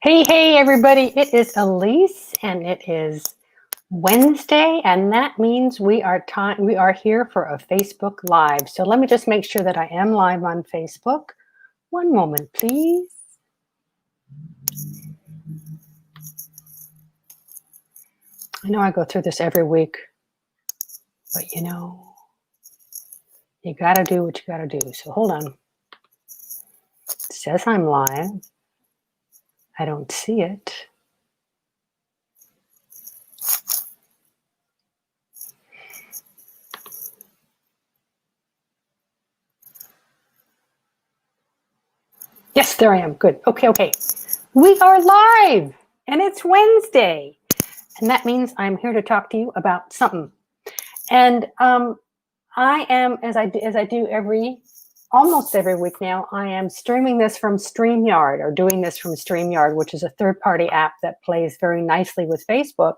Hey, everybody. It is Elise, and it is Wednesday, and that means we are here for a Facebook Live. So let me just make sure that I am live on Facebook. One moment, please. I know I go through this every week, but you got to do what you got to do. So hold on. It says I'm live. I don't see it. Yes, there I am. Good. Okay. We are live, and it's Wednesday. And that means I'm here to talk to you about something. And I am, as I do almost every week now, I am streaming this from StreamYard, or doing this from StreamYard, which is a third-party app that plays very nicely with Facebook.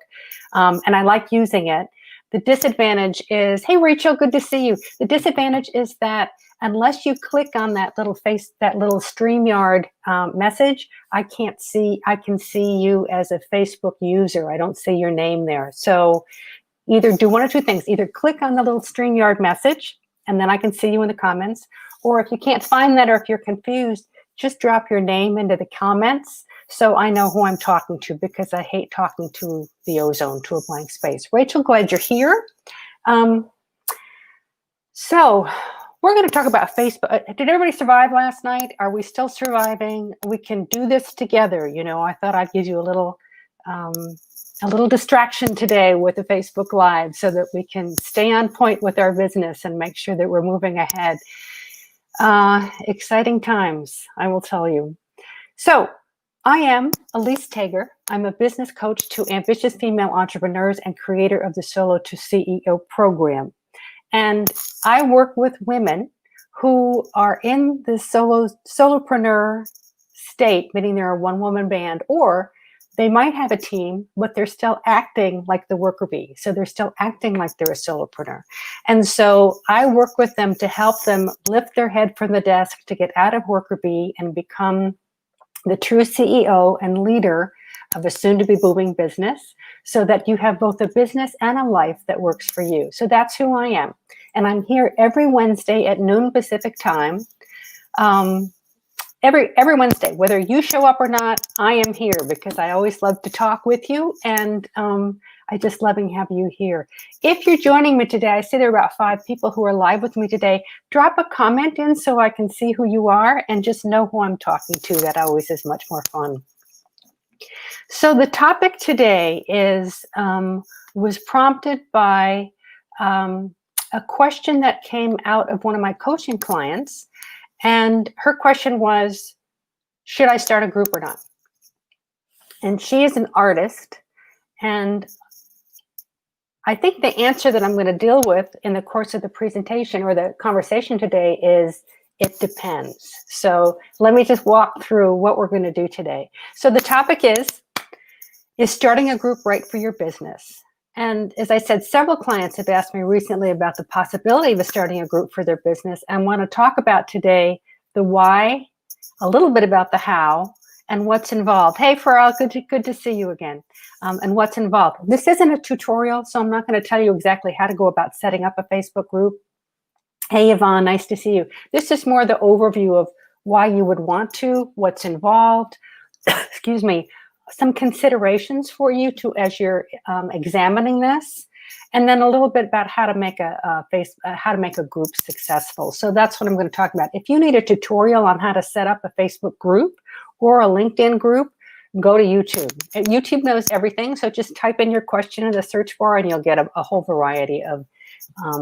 And I like using it. The disadvantage is, hey, Rachel, good to see you. The disadvantage is that unless you click on that little StreamYard message, I can see you as a Facebook user. I don't see your name there. So either do one or two things. Either click on the little StreamYard message, and then I can see you in the comments. Or if you can't find that, or if you're confused, just drop your name into the comments so I know who I'm talking to, because I hate talking to the ozone, to a blank space. Rachel, glad you're here. So we're going to talk about Facebook. Did everybody survive last night? Are we still surviving? We can do this together. I thought I'd give you a little distraction today with the Facebook Live so that we can stay on point with our business and make sure that we're moving ahead. Exciting times, I will tell you. So I am Elise Tager. I'm a business coach to ambitious female entrepreneurs and creator of the Solo to CEO program. And I work with women who are in the solopreneur state, meaning they're a one-woman band, or they might have a team, but they're still acting like the worker bee. So they're still acting like they're a solopreneur. And so I work with them to help them lift their head from the desk, to get out of worker bee and become the true CEO and leader of a soon-to-be booming business, so that you have both a business and a life that works for you. So that's who I am. And I'm here every Wednesday at noon Pacific time. Every Wednesday, whether you show up or not, I am here, because I always love to talk with you, and I just love having you here. If you're joining me today, I see there are about 5 people who are live with me today. Drop a comment in so I can see who you are and just know who I'm talking to. That always is much more fun. So the topic today was prompted by a question that came out of one of my coaching clients. And her question was, should I start a group or not? And she is an artist. And I think the answer that I'm going to deal with in the course of the presentation or the conversation today is, it depends. So let me just walk through what we're going to do today. So the topic is starting a group right for your business? And as I said, several clients have asked me recently about the possibility of starting a group for their business, and want to talk about today the why, a little bit about the how, and what's involved. Hey, Farrell, good to see you again. And what's involved. This isn't a tutorial, so I'm not going to tell you exactly how to go about setting up a Facebook group. Hey, Yvonne, nice to see you. This is more the overview of why you would want to, what's involved, excuse me, some considerations for you as you're examining this, and then a little bit about how to make a group successful. So that's what I'm going to talk about. If you need a tutorial on how to set up a Facebook group or a LinkedIn group, go to YouTube. And YouTube knows everything, so just type in your question in the search bar and you'll get a whole variety of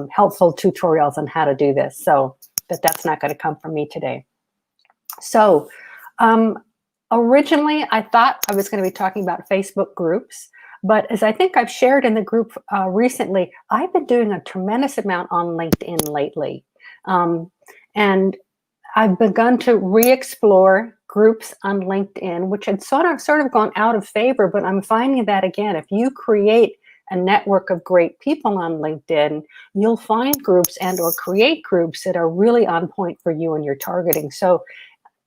helpful tutorials on how to do this. So that's not going to come from me today. So originally, I thought I was going to be talking about Facebook groups, but as I think I've shared in the group recently, I've been doing a tremendous amount on LinkedIn lately. And I've begun to re-explore groups on LinkedIn, which had sort of gone out of favor, but I'm finding that again, if you create a network of great people on LinkedIn, you'll find groups and or create groups that are really on point for you and your targeting. So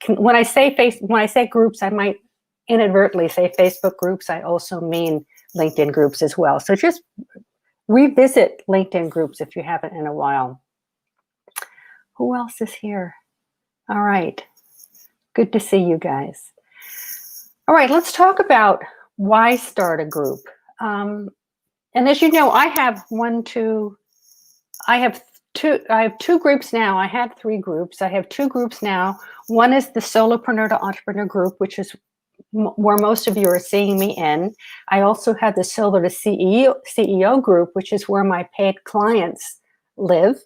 when I say groups, I might inadvertently say Facebook groups, I also mean LinkedIn groups as well. So just revisit LinkedIn groups if you haven't in a while. Who else is here? All right. Good to see you guys. All right, let's talk about why start a group. And as you know, I have two groups now. I had 3 groups. I have 2 groups now. One is the Solopreneur to Entrepreneur group, which is where most of you are seeing me in. I also have the Solo to CEO group, which is where my paid clients live.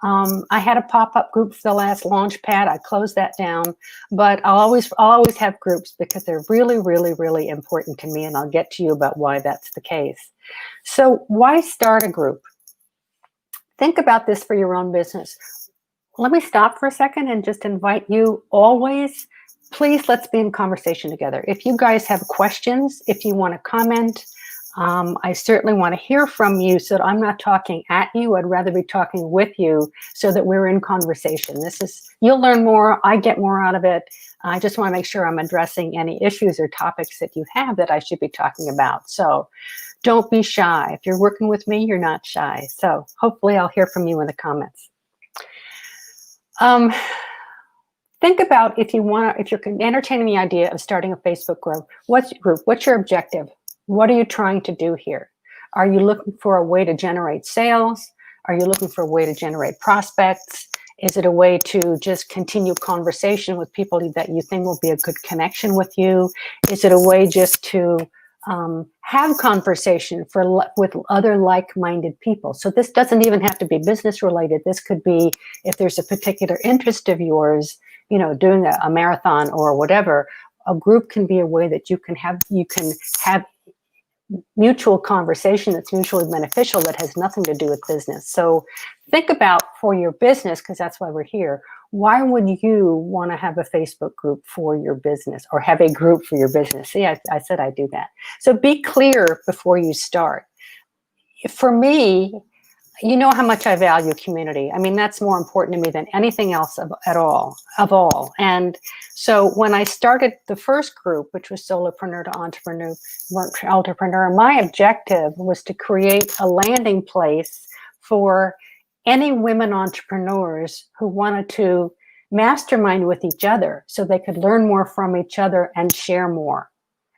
I had a pop-up group for the last launch pad. I closed that down, but I'll always have groups because they're really, really, really important to me, and I'll get to you about why that's the case. So why start a group? Think about this for your own business. Let me stop for a second and just invite you always, please, let's be in conversation together. If you guys have questions, if you want to comment, I certainly want to hear from you so that I'm not talking at you. I'd rather be talking with you so that we're in conversation. You'll learn more, I get more out of it. I just want to make sure I'm addressing any issues or topics that you have that I should be talking about. So don't be shy. If you're working with me, you're not shy. So hopefully I'll hear from you in the comments. Think about if you're entertaining the idea of starting a Facebook group. What's your objective? What are you trying to do here? Are you looking for a way to generate sales? Are you looking for a way to generate prospects? Is it a way to just continue conversation with people that you think will be a good connection with you? Is it a way just to have conversation with other like-minded people? So this doesn't even have to be business related. This could be if there's a particular interest of yours, doing a marathon or whatever. A group can be a way that you can have mutual conversation that's mutually beneficial that has nothing to do with business. So think about for your business, because that's why we're here. Why would you want to have a Facebook group for your business or have a group for your business? See, I said I do that. So be clear before you start. For me, you know how much I value community. I mean, that's more important to me than anything else of all. And so when I started the first group, which was Solopreneur to Entrepreneur, my objective was to create a landing place for any women entrepreneurs who wanted to mastermind with each other so they could learn more from each other and share more.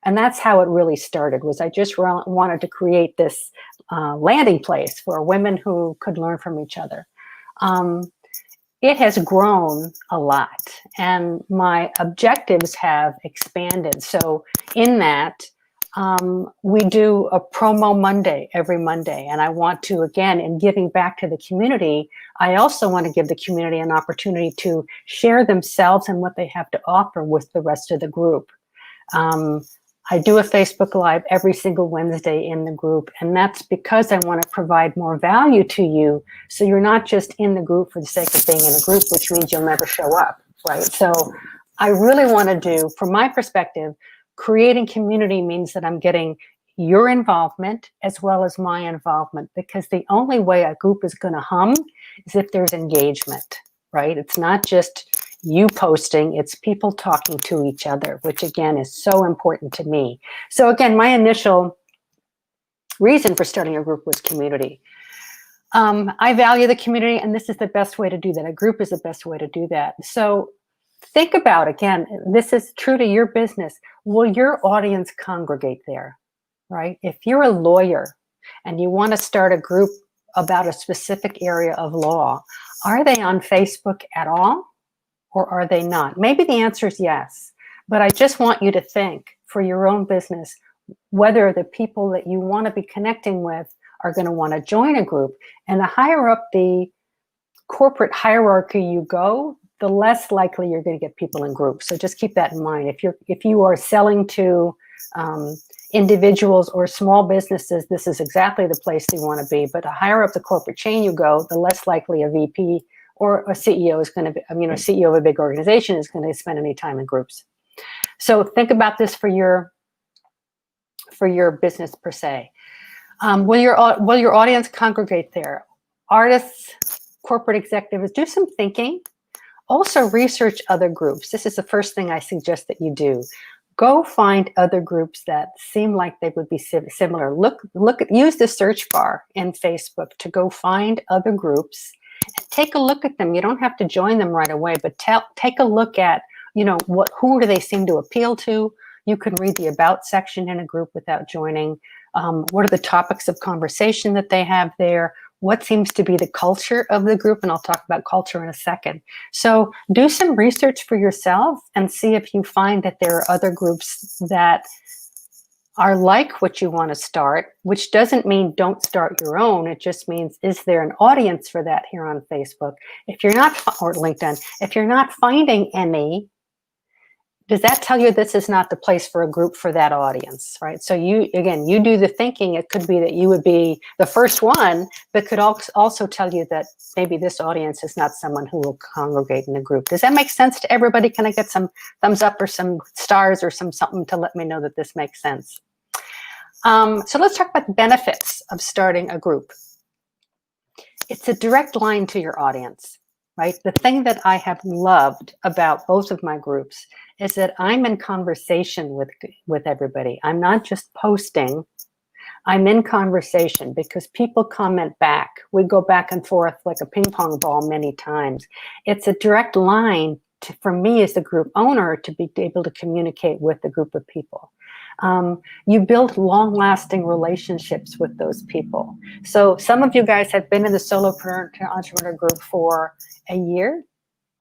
And that's how it really started, was I just wanted to create this landing place for women who could learn from each other. It has grown a lot, and my objectives have expanded. So in that, we do a promo Monday every Monday, and I want to, again, in giving back to the community, I also want to give the community an opportunity to share themselves and what they have to offer with the rest of the group. I do a Facebook Live every single Wednesday in the group, and that's because I want to provide more value to you, so you're not just in the group for the sake of being in a group, which means you'll never show up, right? So I really want to do, from my perspective, creating community means that I'm getting your involvement as well as my involvement, because the only way a group is going to hum is if there's engagement, right? It's not just you posting, it's people talking to each other, which again is so important to me. So again, my initial reason for starting a group was community. I value the community, and this is the best way to do that. A group is the best way to do that. So think about, again, this is true to your business. Will your audience congregate there, right? If you're a lawyer and you want to start a group about a specific area of law, are they on Facebook at all? Or are they not? Maybe the answer is yes, but I just want you to think for your own business whether the people that you want to be connecting with are going to want to join a group. And the higher up the corporate hierarchy you go, the less likely you're going to get people in groups. So just keep that in mind. If you are selling to individuals or small businesses, this is exactly the place you want to be. But the higher up the corporate chain you go, the less likely a VP or a CEO is going to be, a CEO of a big organization is going to spend any time in groups. So think about this for your business per se. Will your audience congregate there? Artists, corporate executives, do some thinking. Also research other groups. This is the first thing I suggest that you do. go find other groups that seem like they would be similar. Use the search bar in Facebook to go find other groups. Take a look at them. You don't have to join them right away, but take a look at, who do they seem to appeal to? You can read the about section in a group without joining. What are the topics of conversation that they have there? What seems to be the culture of the group? And I'll talk about culture in a second. So do some research for yourself and see if you find that there are other groups that are like what you want to start, which doesn't mean don't start your own. It just means, is there an audience for that here on Facebook? If you're not, or LinkedIn, if you're not finding any, does that tell you this is not the place for a group for that audience, right? So you do the thinking. It could be that you would be the first one, but could also tell you that maybe this audience is not someone who will congregate in a group. Does that make sense to everybody? Can I get some thumbs up or some stars or something to let me know that this makes sense? So let's talk about the benefits of starting a group. It's a direct line to your audience, right? The thing that I have loved about both of my groups is that I'm in conversation with everybody. I'm not just posting, I'm in conversation because people comment back. We go back and forth like a ping pong ball many times. It's a direct line for me as the group owner to be able to communicate with a group of people. You build long-lasting relationships with those people. So some of you guys have been in the Solopreneur to Entrepreneur group for a year.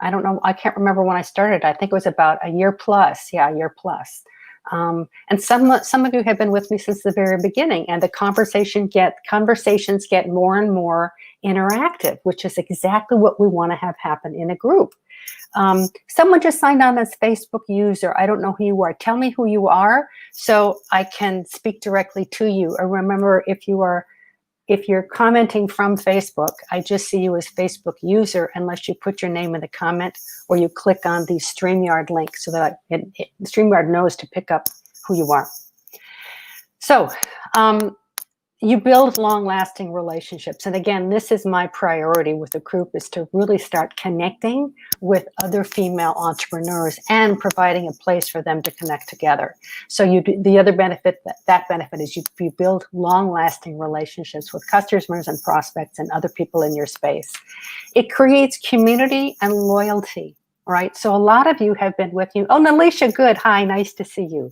I don't know. I can't remember when I started. I think it was about a year plus. Yeah, a year plus. And some of you have been with me since the very beginning, and the conversations get more and more interactive, which is exactly what we want to have happen in a group. Someone just signed on as Facebook user. I don't know who you are. Tell me who you are so I can speak directly to you. Or remember, if you're commenting from Facebook, I just see you as Facebook user unless you put your name in the comment or you click on the StreamYard link so that StreamYard knows to pick up who you are. So you build long-lasting relationships. And again, this is my priority with the group, is to really start connecting with other female entrepreneurs and providing a place for them to connect together. So the other benefit, that benefit is you build long-lasting relationships with customers and prospects and other people in your space. It creates community and loyalty, right? So a lot of you have been with you. Oh, Nalisha, good. Hi, nice to see you.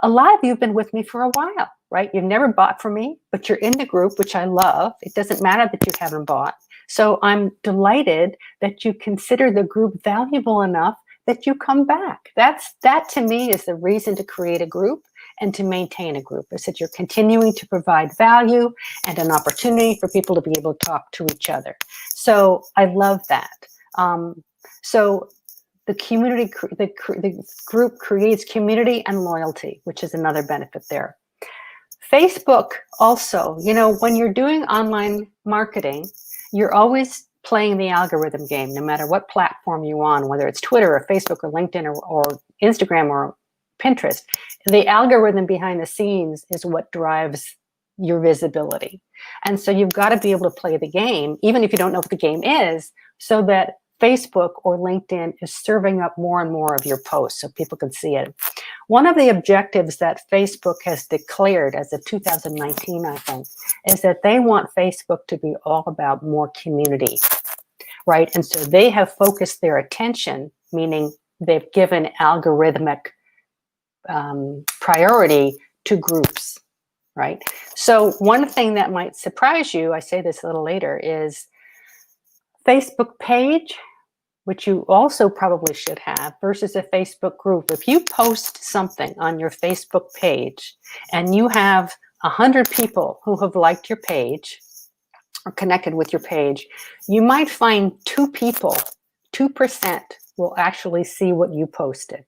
A lot of you have been with me for a while, right? You've never bought from me, but you're in the group, which I love. It doesn't matter that you haven't bought. So I'm delighted that you consider the group valuable enough that you come back. That to me is the reason to create a group and to maintain a group, is that you're continuing to provide value and an opportunity for people to be able to talk to each other. So I love that. So the group creates community and loyalty, which is another benefit there. Facebook also, when you're doing online marketing, you're always playing the algorithm game, no matter what platform you're on, whether it's Twitter or Facebook or LinkedIn or Instagram or Pinterest. The algorithm behind the scenes is what drives your visibility. And so you've got to be able to play the game, even if you don't know what the game is, so that Facebook or LinkedIn is serving up more and more of your posts so people can see it. One of the objectives that Facebook has declared as of 2019, I think, is that they want Facebook to be all about more community, right? And so they have focused their attention, meaning they've given algorithmic priority to groups, right? So one thing that might surprise you, I say this a little later, is Facebook page, which you also probably should have, versus a Facebook group. If you post something on your Facebook page and you have 100 people who have liked your page or connected with your page, you might find 2% will actually see what you posted.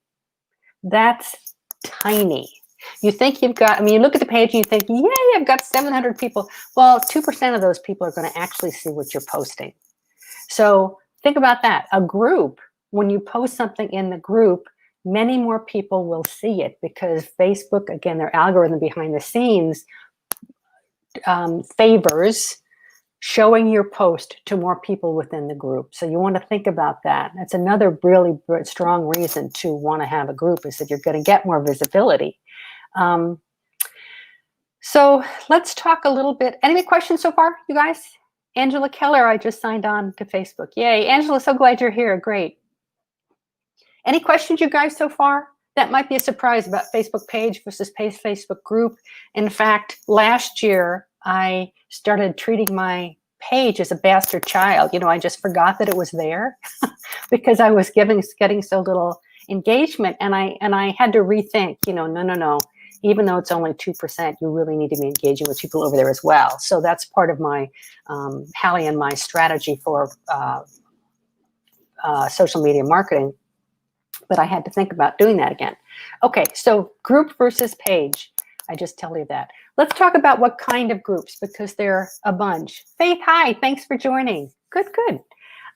That's tiny. You think you've got, you look at the page and you think, yay, I've got 700 people. Well, 2% of those people are going to actually see what you're posting. So think about that. A group, when you post something in the group, many more people will see it because Facebook, again, their algorithm behind the scenes favors showing your post to more people within the group. So you want to think about that. That's another really strong reason to want to have a group, is that you're going to get more visibility. So let's talk a little bit. Any questions so far, you guys? Angela Keller, I just signed on to Facebook. Yay, Angela, so glad you're here. Great. Any questions, you guys, so far? That might be a surprise about Facebook page versus Facebook group. In fact, last year, I started treating my page as a bastard child. You know, I just forgot that it was there because I was getting so little engagement, and I had to rethink, you know, no. Even though it's only 2%, you really need to be engaging with people over there as well. So that's part of my, Hallie and my strategy for social media marketing. But I had to think about doing that again. Okay, so group versus page. I just tell you that. Let's talk about what kind of groups, because there are a bunch. Faith, hi, thanks for joining. Good.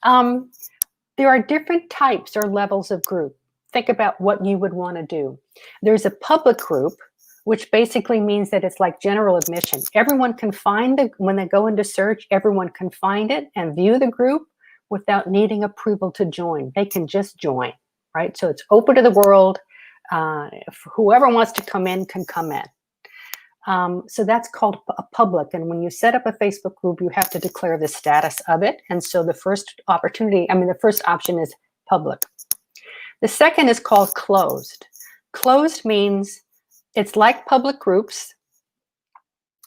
There are different types or levels of group. Think about what you would want to do. There's a public group, which basically means that it's like general admission. Everyone can find it when they go into search, everyone can find it and view the group without needing approval to join. They can just join, right? So it's open to the world. Whoever wants to come in can come in. So that's called a public. And when you set up a Facebook group, you have to declare the status of it. And so the first option is public. The second is called closed. Closed means it's like public groups,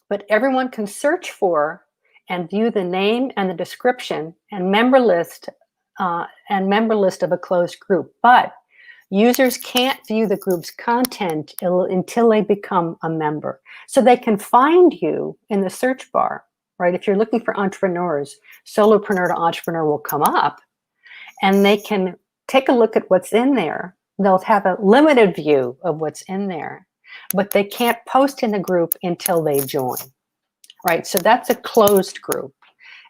but everyone can search for and view the name and the description and member list of a closed group. But users can't view the group's content until they become a member. So they can find you in the search bar, right? If you're looking for entrepreneurs, solopreneur to entrepreneur will come up, and they can take a look at what's in there. They'll have a limited view of what's in there, but they can't post in the group until they join, right? So that's a closed group.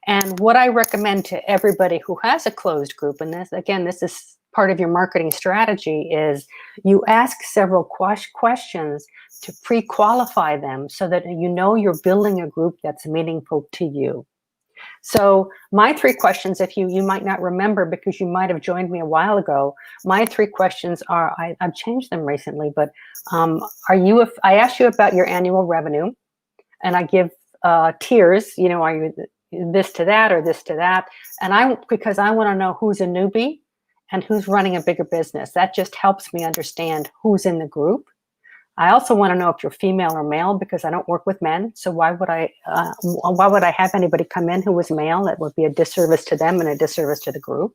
And what I recommend to everybody who has a closed group, and this is part of your marketing strategy, is you ask several questions to pre-qualify them so that you know you're building a group that's meaningful to you. So my 3 questions, if you might not remember because you might have joined me a while ago, my 3 questions are, I've changed them recently, but I asked you about your annual revenue, and I give tiers, you know, are you this to that or this to that? And because I want to know who's a newbie and who's running a bigger business. That just helps me understand who's in the group. I also want to know if you're female or male, because I don't work with men. So why would I have anybody come in who was male? That would be a disservice to them and a disservice to the group.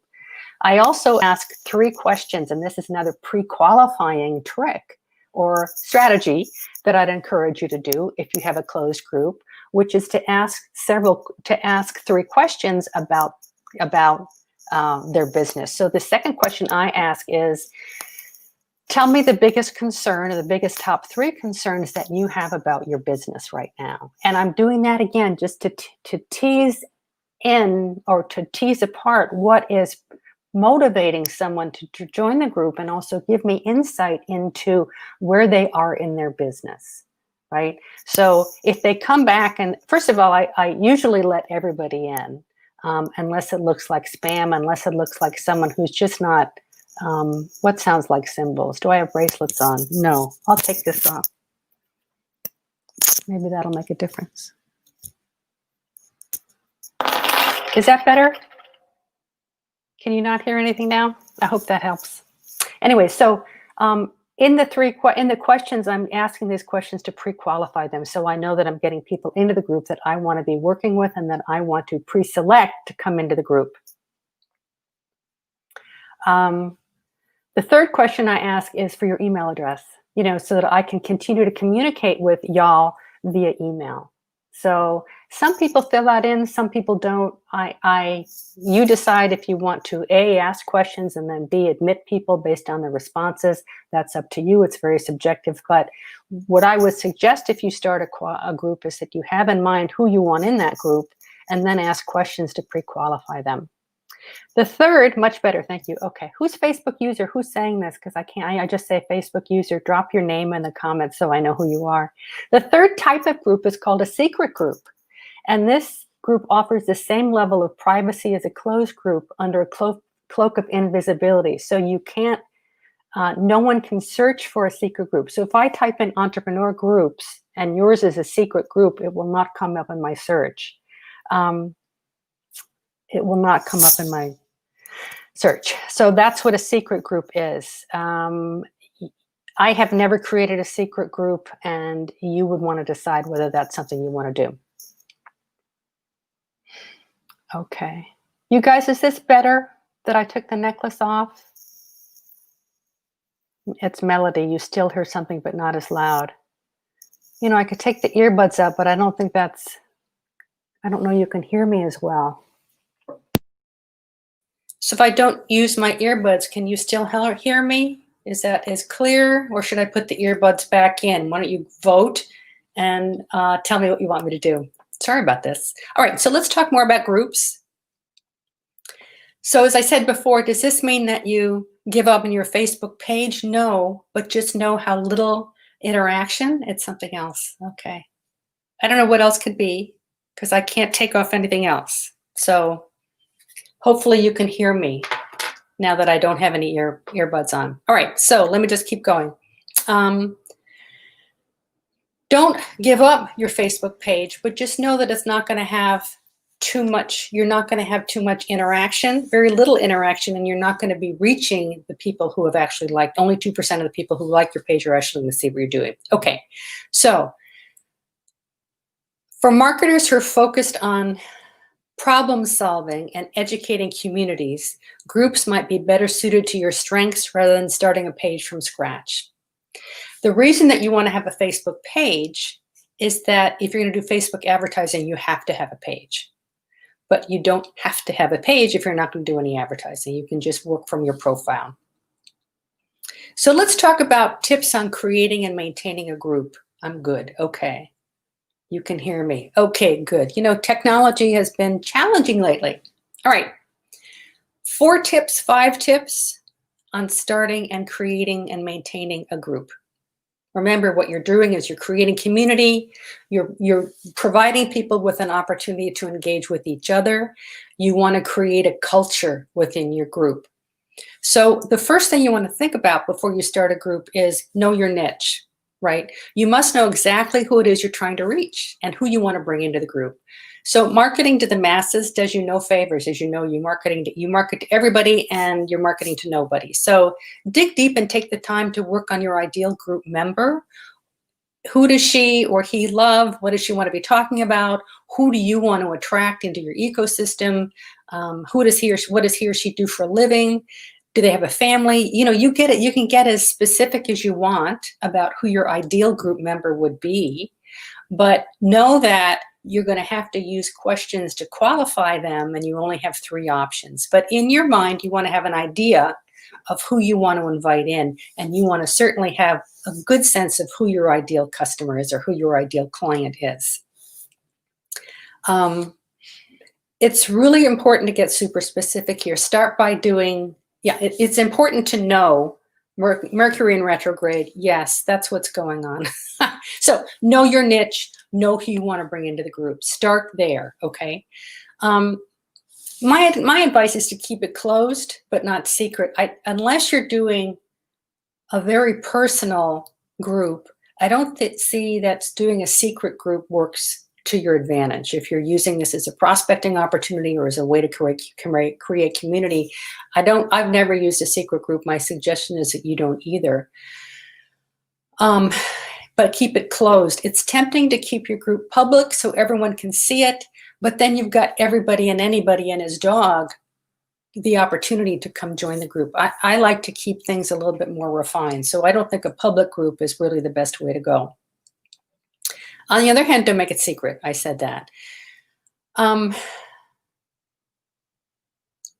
I also ask 3 questions, and this is another pre-qualifying trick or strategy that I'd encourage you to do if you have a closed group, which is to ask 3 questions about their business. So the second question I ask is, tell me the biggest concern or the biggest top 3 concerns that you have about your business right now. And I'm doing that again just to tease in or to tease apart what is motivating someone to join the group, and also give me insight into where they are in their business, right? So if they come back, and first of all, I usually let everybody in, unless it looks like spam, unless it looks like someone who's just not, what sounds like symbols? Do I have bracelets on? No, I'll take this off. Maybe that'll make a difference. Is that better? Can you not hear anything now? I hope that helps. Anyway, so in the questions, I'm asking these questions to pre-qualify them, so I know that I'm getting people into the group that I want to be working with and that I want to pre-select to come into the group. The third question I ask is for your email address, you know, so that I can continue to communicate with y'all via email. So some people fill that in, some people don't. You decide if you want to A, ask questions, and then B, admit people based on the responses. That's up to you. It's very subjective. But what I would suggest if you start a group is that you have in mind who you want in that group, and then ask questions to pre-qualify them. The third, much better, thank you. Okay, who's Facebook user? Who's saying this? Because I just say Facebook user. Drop your name in the comments so I know who you are. The third type of group is called a secret group. And this group offers the same level of privacy as a closed group under a cloak of invisibility. So you can't, no one can search for a secret group. So if I type in entrepreneur groups and yours is a secret group, it will not come up in my search. It will not come up in my search. So that's what a secret group is. I have never created a secret group, and you would want to decide whether that's something you want to do. Okay. You guys, is this better that I took the necklace off? It's Melody. You still hear something, but not as loud. You know, I could take the earbuds out, but I don't think that's, I don't know you can hear me as well. So if I don't use my earbuds, can you still hear me? Is that as clear, or should I put the earbuds back in? Why don't you vote and tell me what you want me to do? Sorry about this. All right, so let's talk more about groups. So as I said before, does this mean that you give up on your Facebook page? No, but just know how little interaction. It's something else. Okay. I don't know what else could be because I can't take off anything else. So hopefully you can hear me now that I don't have any earbuds on. All right, so let me just keep going. Don't give up your Facebook page, but just know that it's not going to have too much, you're not going to have too much interaction, very little interaction, and you're not going to be reaching the people who have actually liked. Only 2% of the people who like your page are actually going to see what you're doing. Okay, so for marketers who are focused on problem solving and educating communities, groups might be better suited to your strengths rather than starting a page from scratch. The reason that you want to have a Facebook page is that if you're going to do Facebook advertising, you have to have a page. But you don't have to have a page if you're not going to do any advertising. You can just work from your profile. So let's talk about tips on creating and maintaining a group. I'm good. Okay. You can hear me. Okay, good. You know, technology has been challenging lately. All right. 4 tips, 5 tips on starting and creating and maintaining a group. Remember, what you're doing is you're creating community. You're providing people with an opportunity to engage with each other. You want to create a culture within your group. So the first thing you want to think about before you start a group is know your niche, right? You must know exactly who it is you're trying to reach and who you want to bring into the group. So marketing to the masses does you no favors. As you know, you market to everybody and you're marketing to nobody. So dig deep and take the time to work on your ideal group member. Who does she or he love? What does she want to be talking about? Who do you want to attract into your ecosystem? What does he or she do for a living? Do they have a family? You know, you get it. You can get as specific as you want about who your ideal group member would be, but know that you're going to have to use questions to qualify them, and you only have 3 options. But in your mind, you want to have an idea of who you want to invite in, and you want to certainly have a good sense of who your ideal customer is or who your ideal client is. It's really important to get super specific here. Start by doing, it's important to know Mercury in retrograde. Yes, that's what's going on. So know your niche, know who you want to bring into the group. Start there, okay? My advice is to keep it closed, but not secret. Unless you're doing a very personal group, I don't see that doing a secret group works to your advantage. If you're using this as a prospecting opportunity or as a way to create community, I've never used a secret group. My suggestion is that you don't either. But keep it closed. It's tempting to keep your group public so everyone can see it, but then you've got everybody and anybody and his dog the opportunity to come join the group. I like to keep things a little bit more refined, so I don't think a public group is really the best way to go. On the other hand, don't make it secret. I said that.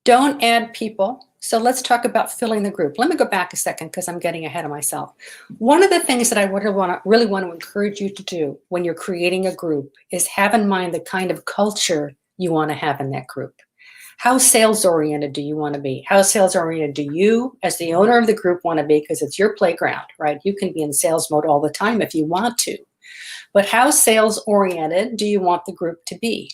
Don't add people. So let's talk about filling the group. Let me go back a second because I'm getting ahead of myself. One of the things that I really want to encourage you to do when you're creating a group is have in mind the kind of culture you want to have in that group. How sales-oriented do you want to be? How sales-oriented do you, as the owner of the group, want to be? Because it's your playground, right? You can be in sales mode all the time if you want to. But how sales-oriented do you want the group to be?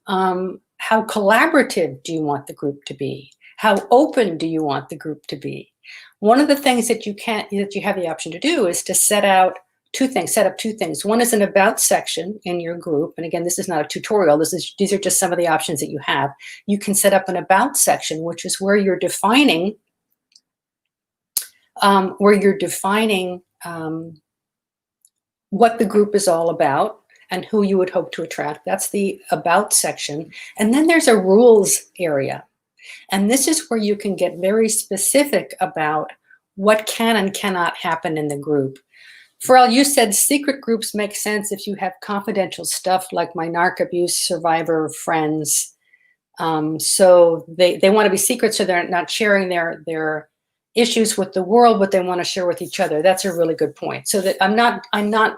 How collaborative do you want the group to be? How open do you want the group to be? One of the things that you have the option to do is to set up two things. One is an about section in your group. And again, this is not a tutorial. These are just some of the options that you have. You can set up an about section, which is where you're defining what the group is all about and who you would hope to attract. That's the about section. And then there's a rules area. And this is where you can get very specific about what can and cannot happen in the group. Pharrell, you said secret groups make sense if you have confidential stuff like my narc abuse survivor friends. So they want to be secret, so they're not sharing their issues with the world, but they want to share with each other. That's a really good point. So that I'm not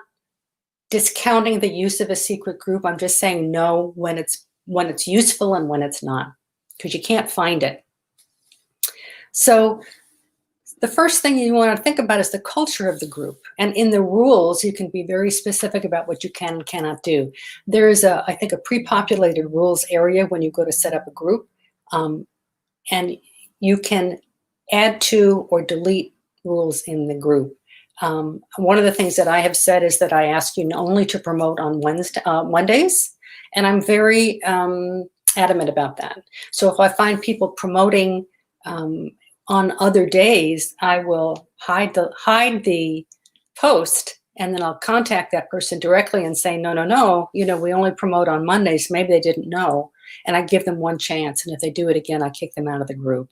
discounting the use of a secret group. I'm just saying no when it's useful and when it's not, because you can't find it. So the first thing you want to think about is the culture of the group. And in the rules, you can be very specific about what you can and cannot do. There is, I think, a pre-populated rules area when you go to set up a group. And you can add to or delete rules in the group. One of the things that I have said is that I ask you only to promote on Mondays, and I'm very adamant about that. So if I find people promoting on other days, I will hide the post, and then I'll contact that person directly and say, no, we only promote on Mondays. Maybe they didn't know. And I give them one chance. And if they do it again, I kick them out of the group.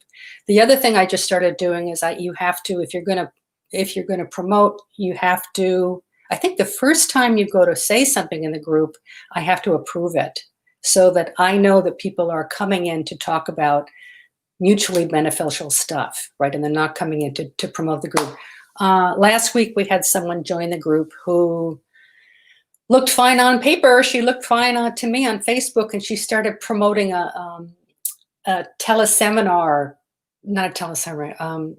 The other thing I just started doing is you have to, if you're going to promote, you have to, I think the first time you go to say something in the group, I have to approve it so that I know that people are coming in to talk about mutually beneficial stuff, right? And they're not coming in to promote the group. Last week, we had someone join the group who looked fine on paper. She looked fine to me on Facebook, and she started promoting a teleseminar, not a teleseminar,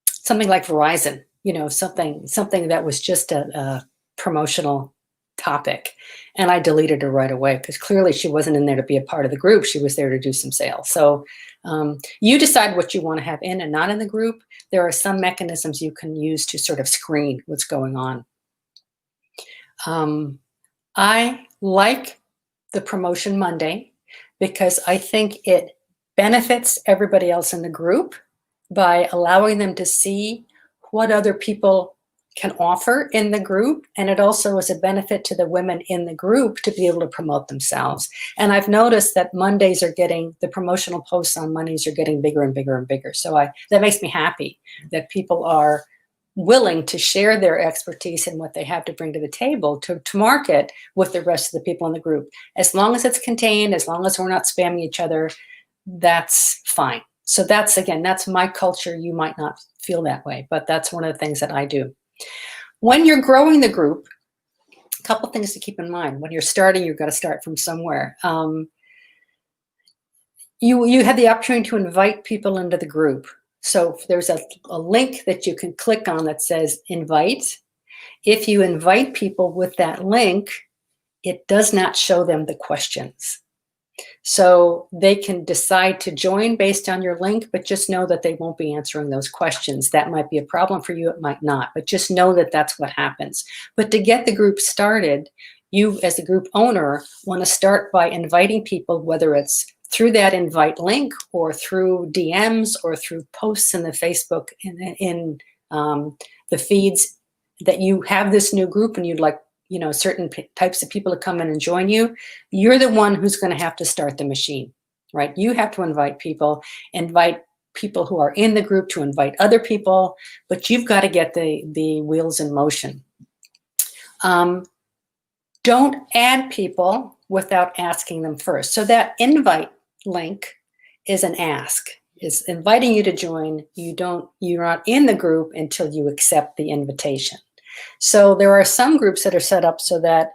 something like Verizon, something that was just a promotional topic. And I deleted her right away because clearly she wasn't in there to be a part of the group. She was there to do some sales. So you decide what you want to have in and not in the group. There are some mechanisms you can use to sort of screen what's going on. I like the Promotion Monday because I think it benefits everybody else in the group by allowing them to see what other people can offer in the group. And it also is a benefit to the women in the group to be able to promote themselves. And I've noticed that the promotional posts on Mondays are getting bigger and bigger and bigger. So that makes me happy that people are willing to share their expertise and what they have to bring to the table to market with the rest of the people in the group. As long as it's contained, as long as we're not spamming each other, that's fine. So that's my culture. You might not feel that way, but that's one of the things that I do. When you're growing the group, a couple things to keep in mind. When you're starting, you've got to start from somewhere. You have the opportunity to invite people into the group. So there's a link that you can click on that says invite. If you invite people with that link, it does not show them the questions. So they can decide to join based on your link, but just know that they won't be answering those questions. That might be a problem for you, it might not, but just know that that's what happens. But to get the group started, you as the group owner want to start by inviting people, whether it's through that invite link or through DMs or through posts in the Facebook in the feeds that you have this new group and you'd like certain types of people to come in and join you. You're the one who's going to have to start the machine, right? You have to invite people who are in the group to invite other people, but you've got to get the wheels in motion. Don't add people without asking them first. So that invite link is an ask, is inviting you to join. You're not in the group until you accept the invitation. So there are some groups that are set up so that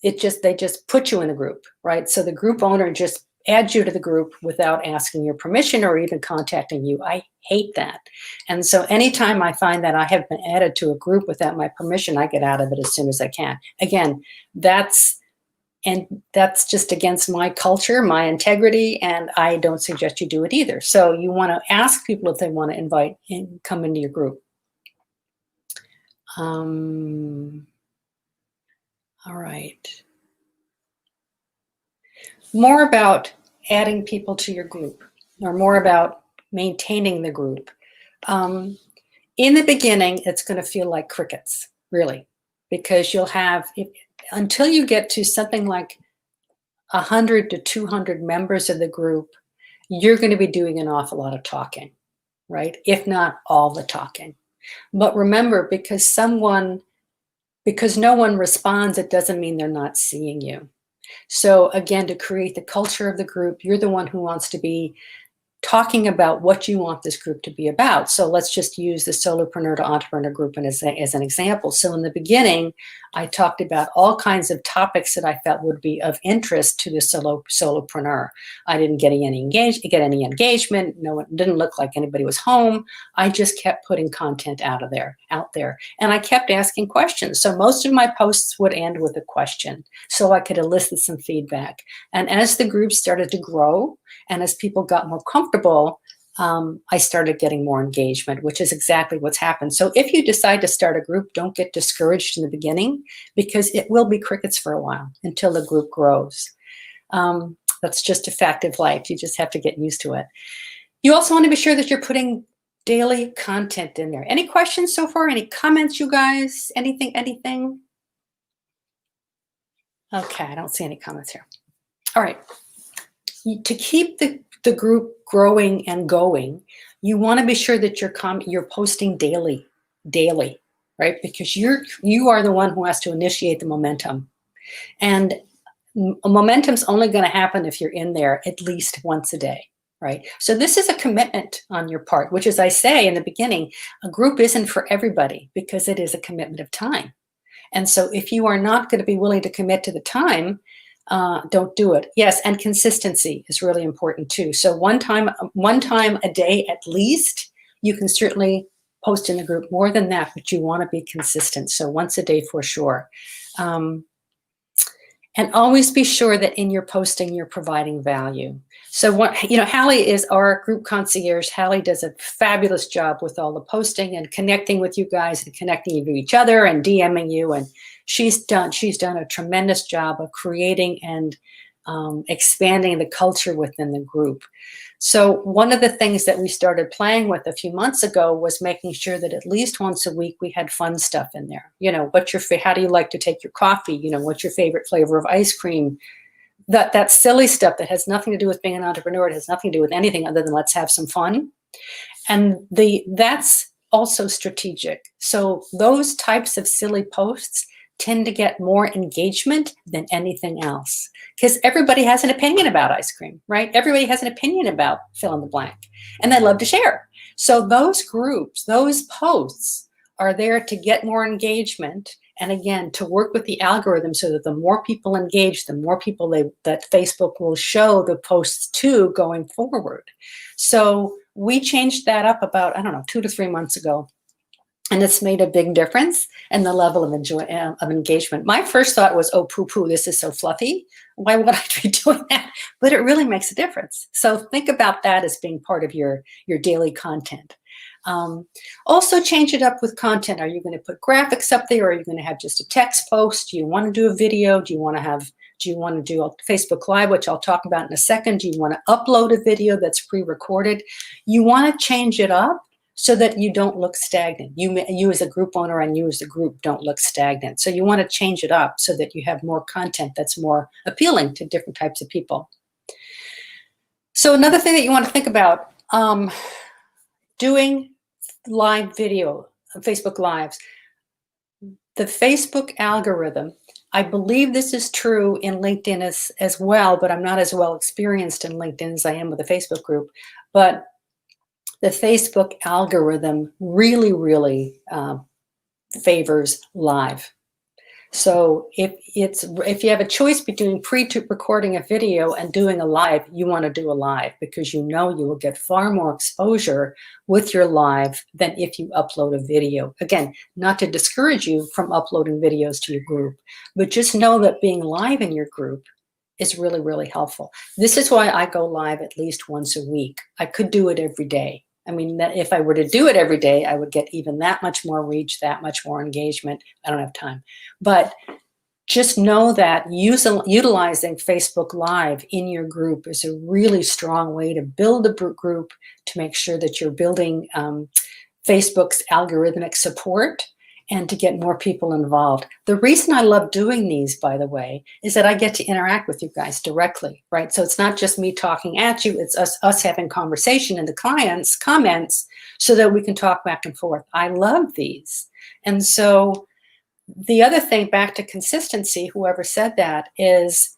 they just put you in the group, right? So the group owner just adds you to the group without asking your permission or even contacting you. I hate that. And so anytime I find that I have been added to a group without my permission, I get out of it as soon as I can. Again, that's And that's just against my culture, my integrity, and I don't suggest you do it either. So you want to ask people if they want to invite and come into your group. All right. More about adding people to your group, or more about maintaining the group. In the beginning, it's going to feel like crickets, really, because you'll have, until you get to something like 100 to 200 members of the group, you're going to be doing an awful lot of talking, right? If not all the talking. But remember, because no one responds, it doesn't mean they're not seeing you. So again, to create the culture of the group, you're the one who wants to be talking about what you want this group to be about. So let's just use the Solopreneur to Entrepreneur group as an example. So in the beginning, I talked about all kinds of topics that I felt would be of interest to the solopreneur. I didn't get any engagement. No, it didn't look like anybody was home. I just kept putting content out there. And I kept asking questions. So most of my posts would end with a question so I could elicit some feedback. And as the group started to grow, and as people got more comfortable, I started getting more engagement, which is exactly what's happened. So if you decide to start a group, don't get discouraged in the beginning, because it will be crickets for a while until the group grows. That's just a fact of life. You just have to get used to it. You also want to be sure that you're putting daily content in there. Any questions so far? Any comments, you guys? Anything? Okay, I don't see any comments here. All right. To keep the group growing and going, you want to be sure that you're posting daily, right? Because you are the one who has to initiate the momentum. And momentum's only going to happen if you're in there at least once a day, right? So this is a commitment on your part, which, as I say in the beginning, a group isn't for everybody because it is a commitment of time. And so if you are not going to be willing to commit to the time, don't do it. Yes, and consistency is really important too. So one time a day at least. You can certainly post in the group more than that, but you want to be consistent. So once a day for sure. And always be sure that in your posting, you're providing value. So Hallie is our group concierge. Hallie does a fabulous job with all the posting and connecting with you guys and connecting you to each other and DMing you. And she's done a tremendous job of creating and expanding the culture within the group. So one of the things that we started playing with a few months ago was making sure that at least once a week we had fun stuff in there. How do you like to take your coffee? What's your favorite flavor of ice cream? That silly stuff that has nothing to do with being an entrepreneur. It has nothing to do with anything other than let's have some fun. And that's also strategic. So those types of silly posts tend to get more engagement than anything else, because everybody has an opinion about ice cream, right? Everybody has an opinion about fill in the blank, and they love to share. So those groups, those posts are there to get more engagement, and again, to work with the algorithm so that the more people engage, the more people that Facebook will show the posts to going forward. So we changed that up about, 2 to 3 months ago. And it's made a big difference in the level of engagement. My first thought was, oh, poo-poo, this is so fluffy. Why would I be doing that? But it really makes a difference. So think about that as being part of your daily content. Also change it up with content. Are you going to put graphics up there? Or are you going to have just a text post? Do you want to do a video? Do you want to do a Facebook Live, which I'll talk about in a second? Do you want to upload a video that's pre-recorded? You want to change it up so that you don't look stagnant. You as a group owner and you as a group don't look stagnant. So you want to change it up so that you have more content that's more appealing to different types of people. So another thing that you want to think about, doing live video, Facebook Lives. The Facebook algorithm, I believe this is true in LinkedIn as well, but I'm not as well experienced in LinkedIn as I am with the Facebook group. But the Facebook algorithm really, really favors live. So if you have a choice between pre-recording a video and doing a live, you want to do a live because you know you will get far more exposure with your live than if you upload a video. Again, not to discourage you from uploading videos to your group, but just know that being live in your group is really, really helpful. This is why I go live at least once a week. I could do it every day. I mean, that if I were to do it every day, I would get even that much more reach, that much more engagement. I don't have time. But just know that utilizing Facebook Live in your group is a really strong way to build a group, to make sure that you're building Facebook's algorithmic support, and to get more people involved. The reason I love doing these, by the way, is that I get to interact with you guys directly, right? So it's not just me talking at you, it's us having conversation in the clients' comments so that we can talk back and forth. I love these. And so the other thing, back to consistency, whoever said that, is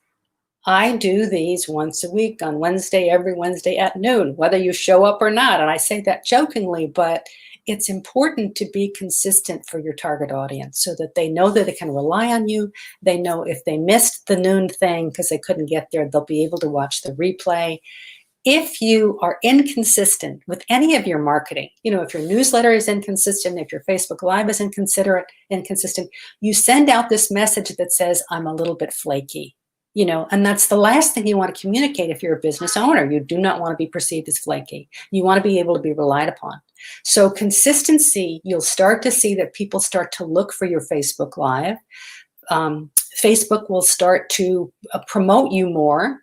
I do these once a week on Wednesday, every Wednesday at noon, whether you show up or not. And I say that jokingly, but it's important to be consistent for your target audience so that they know that they can rely on you. They know if they missed the noon thing because they couldn't get there, they'll be able to watch the replay. If you are inconsistent with any of your marketing, if your newsletter is inconsistent, if your Facebook Live is inconsistent, you send out this message that says, I'm a little bit flaky. And that's the last thing you want to communicate if you're a business owner. You do not want to be perceived as flaky. You want to be able to be relied upon. So consistency, you'll start to see that people start to look for your Facebook Live. Facebook will start to promote you more.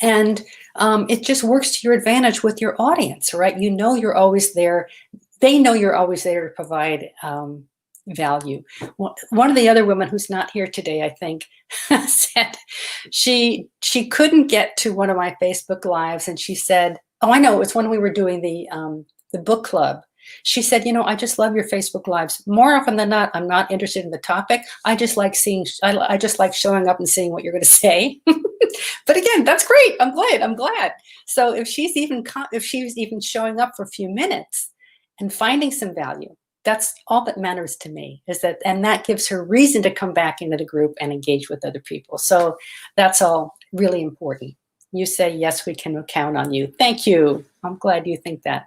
And it just works to your advantage with your audience, right? You're always there. They know you're always there to provide value. One of the other women who's not here today, I think, said she couldn't get to one of my Facebook Lives, and she said, "Oh, I know, it was when we were doing the book club." She said, I just love your Facebook Lives. More often than not, I'm not interested in the topic. I just like showing up and seeing what you're going to say. But again, that's great. I'm glad. So if she's even showing up for a few minutes and finding some value, that's all that matters to me, and that gives her reason to come back into the group and engage with other people. So that's all really important. You say, yes, we can count on you. Thank you. I'm glad you think that.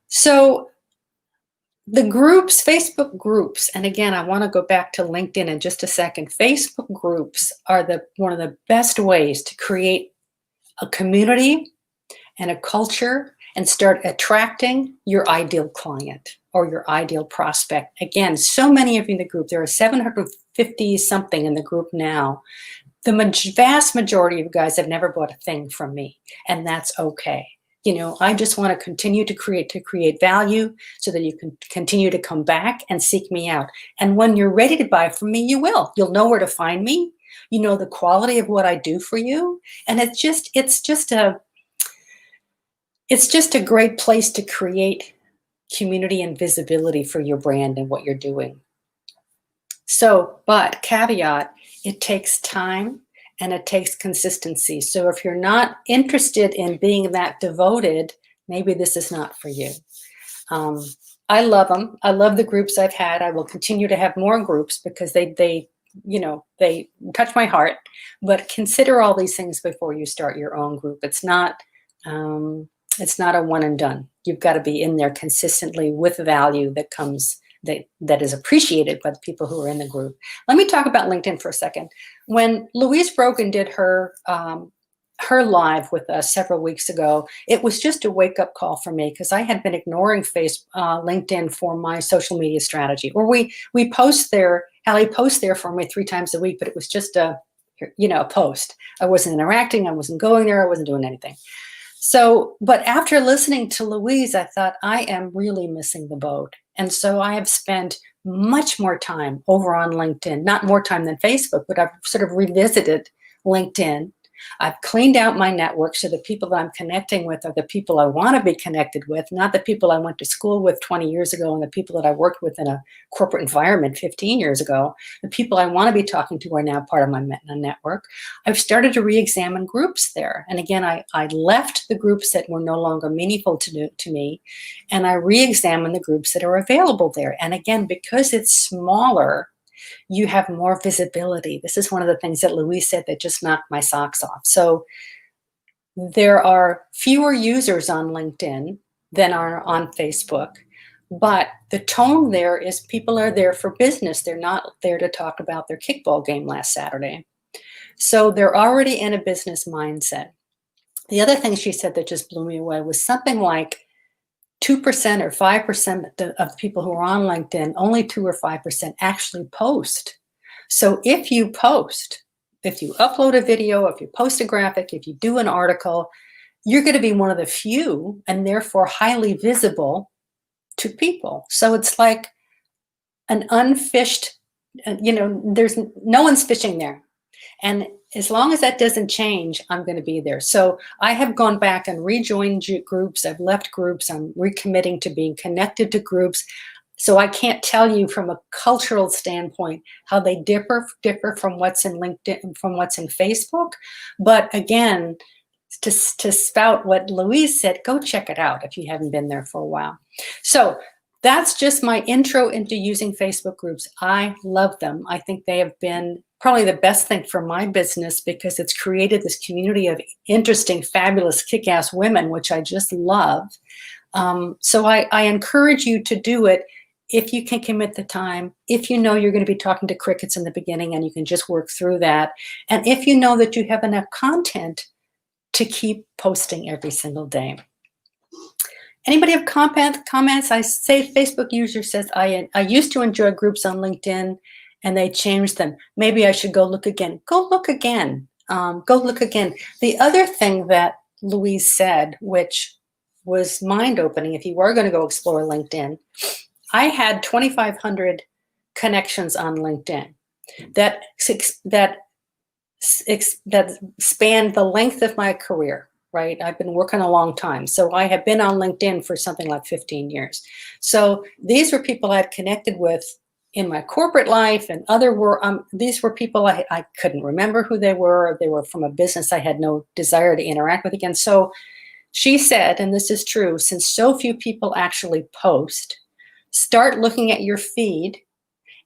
So the groups, Facebook groups, and again, I want to go back to LinkedIn in just a second. Facebook groups are one of the best ways to create a community and a culture and start attracting your ideal client or your ideal prospect. Again, so many of you in the group, there are 750 something in the group now. The vast majority of you guys have never bought a thing from me, and that's okay. I just want to continue to create value so that you can continue to come back and seek me out. And when you're ready to buy from me, you will. You'll know where to find me. You know the quality of what I do for you. And it's just a great place to create community and visibility for your brand and what you're doing. So, but caveat, it takes time. And it takes consistency. So if you're not interested in being that devoted, maybe this is not for you. I love them. I love the groups I've had. I will continue to have more groups because they touch my heart. But consider all these things before you start your own group. It's not a one and done. You've got to be in there consistently with value that comes that is appreciated by the people who are in the group. Let me talk about LinkedIn for a second. When Louise Brogan did her live with us several weeks ago, it was just a wake-up call for me because I had been ignoring LinkedIn for my social media strategy. Or we post there, Hallie posts there for me 3 times a week, but it was just a post. I wasn't interacting, I wasn't going there, I wasn't doing anything. So, but after listening to Louise, I thought, I am really missing the boat. And so I have spent much more time over on LinkedIn, not more time than Facebook, but I've sort of revisited LinkedIn. I've cleaned out my network so the people that I'm connecting with are the people I want to be connected with, not the people I went to school with 20 years ago and the people that I worked with in a corporate environment 15 years ago. The people I want to be talking to are now part of my network. I've started to re-examine groups there. And again, I left the groups that were no longer meaningful to me, and I re-examined the groups that are available there. And again, because it's smaller, you have more visibility. This is one of the things that Louise said that just knocked my socks off. So there are fewer users on LinkedIn than are on Facebook, but the tone there is people are there for business. They're not there to talk about their kickball game last Saturday. So they're already in a business mindset. The other thing she said that just blew me away was something like 2% or 5% of people who are on LinkedIn, only 2 or 5% actually post. So if you post, if you upload a video, if you post a graphic, if you do an article, you're going to be one of the few and therefore highly visible to people. So it's like an unfished, there's no one's fishing there. And as long as that doesn't change, I'm going to be there. So I have gone back and rejoined groups. I've left groups. I'm recommitting to being connected to groups. So I can't tell you from a cultural standpoint how they differ from what's in LinkedIn, from what's in Facebook. But again, to spout what Louise said, go check it out if you haven't been there for a while. So that's just my intro into using Facebook groups. I love them. I think they have been probably the best thing for my business because it's created this community of interesting, fabulous, kick-ass women, which I just love. So I encourage you to do it if you can commit the time, if you know you're going to be talking to crickets in the beginning and you can just work through that, and if you know that you have enough content to keep posting every single day. Anybody have comments? I say Facebook user says, I used to enjoy groups on LinkedIn and they changed them. Maybe I should go look again. Go look again. Go look again. The other thing that Louise said, which was mind-opening, if you were going to go explore LinkedIn, I had 2,500 connections on LinkedIn that spanned the length of my career, right? I've been working a long time. So I have been on LinkedIn for something like 15 years. So these were people I'd connected with in my corporate life, and these were people I couldn't remember who they were. They were from a business I had no desire to interact with again. So she said, and this is true, since so few people actually post, start looking at your feed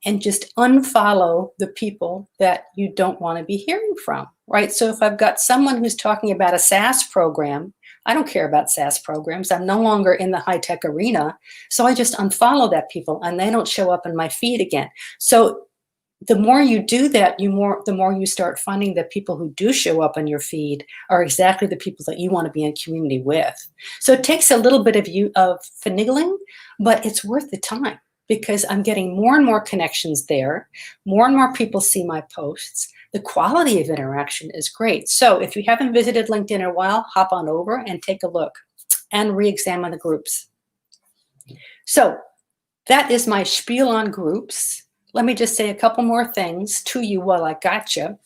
and just unfollow the people that you don't want to be hearing from, right? So if I've got someone who's talking about a SaaS program, I don't care about SaaS programs. I'm no longer in the high-tech arena. So I just unfollow that people and they don't show up in my feed again. So the more you do that, the more you start finding that people who do show up on your feed are exactly the people that you want to be in community with. So it takes a little bit of finagling, but it's worth the time because I'm getting more and more connections there. More and more people see my posts. The quality of interaction is great. So if you haven't visited LinkedIn in a while, hop on over and take a look and re-examine the groups. So that is my spiel on groups. Let me just say a couple more things to you while I got you.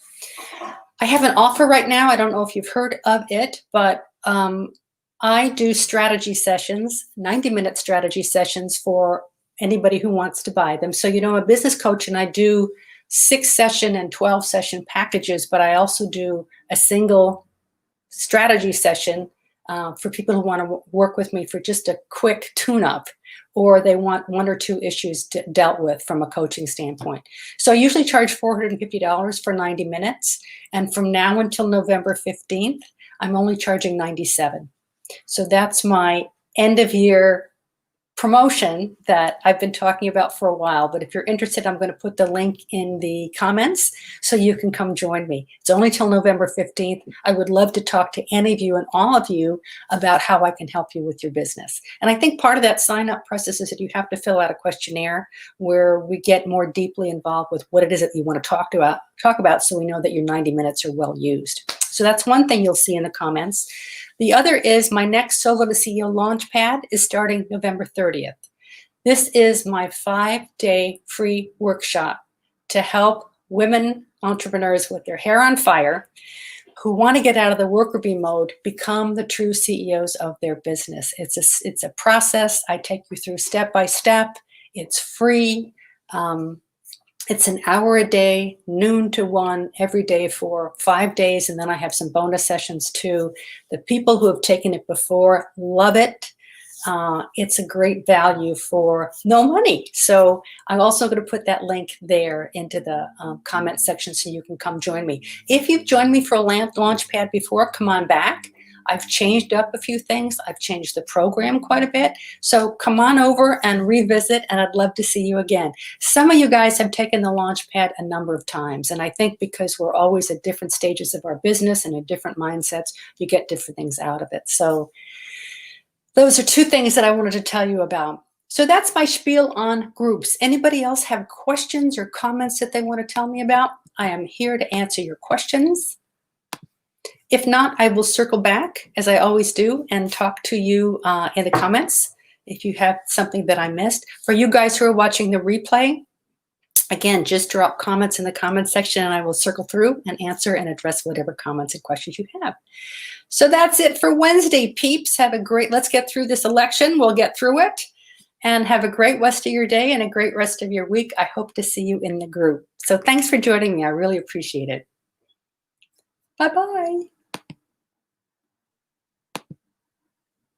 I have an offer right now. I don't know if you've heard of it, but I do strategy sessions, 90-minute strategy sessions for anybody who wants to buy them. So, I'm a business coach and I do 6-session and 12-session packages, but I also do a single strategy session for people who want to work with me for just a quick tune-up, or they want 1 or 2 issues dealt with from a coaching standpoint. So I usually charge $450 for 90 minutes. And from now until November 15th, I'm only charging $97. So that's my end of year promotion that I've been talking about for a while. But if you're interested, I'm going to put the link in the comments so you can come join me. It's only till November 15th. I would love to talk to any of you and all of you about how I can help you with your business. And I think part of that sign-up process is that you have to fill out a questionnaire where we get more deeply involved with what it is that you want to talk about so we know that your 90 minutes are well used. So that's one thing you'll see in the comments. The other is my next Solo to CEO Launchpad is starting November 30th. This is my 5-day free workshop to help women entrepreneurs with their hair on fire who want to get out of the worker bee mode become the true CEOs of their business. It's a process. I take you through step by step. It's free. It's an hour a day, noon to 1 every day for 5 days. And then I have some bonus sessions too. The people who have taken it before love it. it's a great value for no money. So I'm also going to put that link there into the comment section so you can come join me. If you've joined me for a Launchpad before, come on back. I've changed up a few things. I've changed the program quite a bit. So come on over and revisit, and I'd love to see you again. Some of you guys have taken the Launchpad a number of times, and I think because we're always at different stages of our business and in different mindsets, you get different things out of it. So those are two things that I wanted to tell you about. So that's my spiel on groups. Anybody else have questions or comments that they want to tell me about? I am here to answer your questions. If not, I will circle back, as I always do, and talk to you in the comments if you have something that I missed. For you guys who are watching the replay, again, just drop comments in the comments section and I will circle through and answer and address whatever comments and questions you have. So that's it for Wednesday, peeps. Have a great, let's get through this election. We'll get through it. And have a great rest of your day and a great rest of your week. I hope to see you in the group. So thanks for joining me. I really appreciate it. Bye-bye.